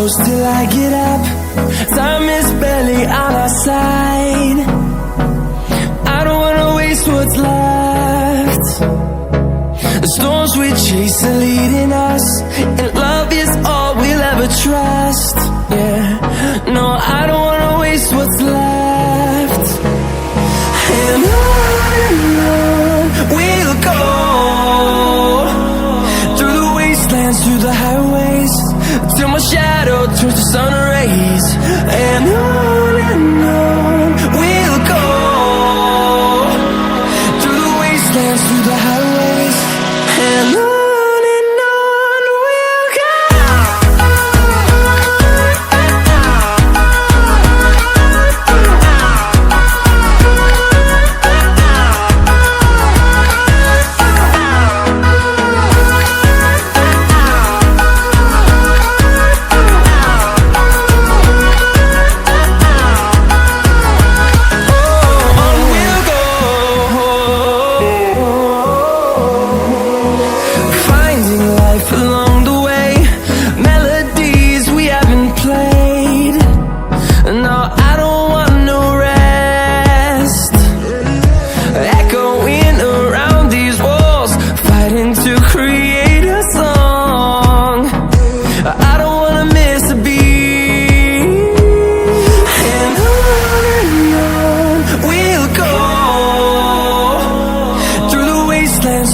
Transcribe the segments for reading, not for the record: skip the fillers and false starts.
close till I get up. Time is barely on our side. I don't wanna waste what's left. The storms we chase are leading us, and love is all we'll ever trust. Yeah, no, I don't wanna waste what's left. And on we'll go, through the wastelands, through the highways, till my shadow turns to sun rays. And on we'll go, through the wastelands, through the highways, and on we'll go.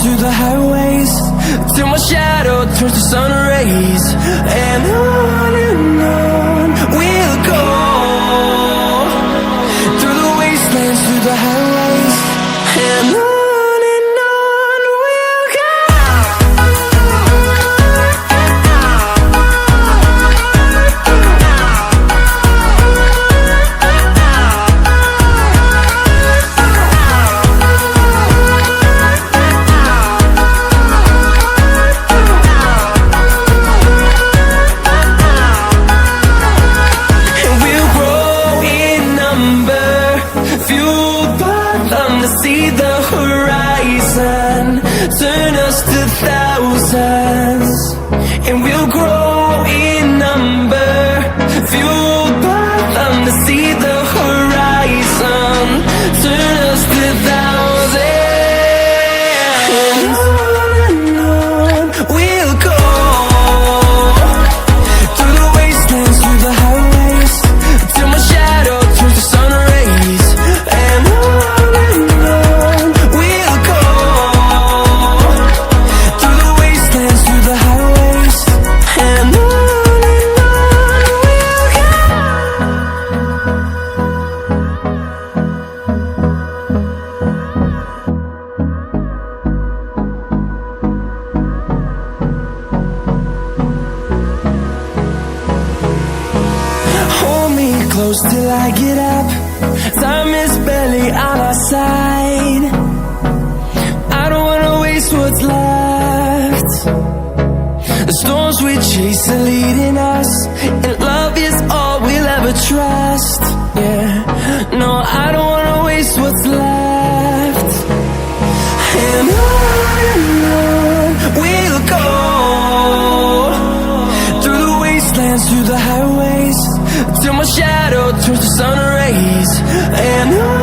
Through the highways, till my shadow turns to sun rays. And on we'll go, through the wastelands, through the highways, and on we'll go. See the horizon, turn us to thousands, and we'll grow in number, fueled by them to see the horizon, turn us to thousands. And on we'll go, through the wastelands, through the highways, till my shadow turns to sun rays. And close till I get up. Time is barely on our side. I don't wanna waste what's left. The storms we chase are leading us, and love is all we'll ever trust. Yeah, no, I don't wanna waste what's left. And on we'll go, through the wastelands, through the highways, till my shadow turns to sun rays. And on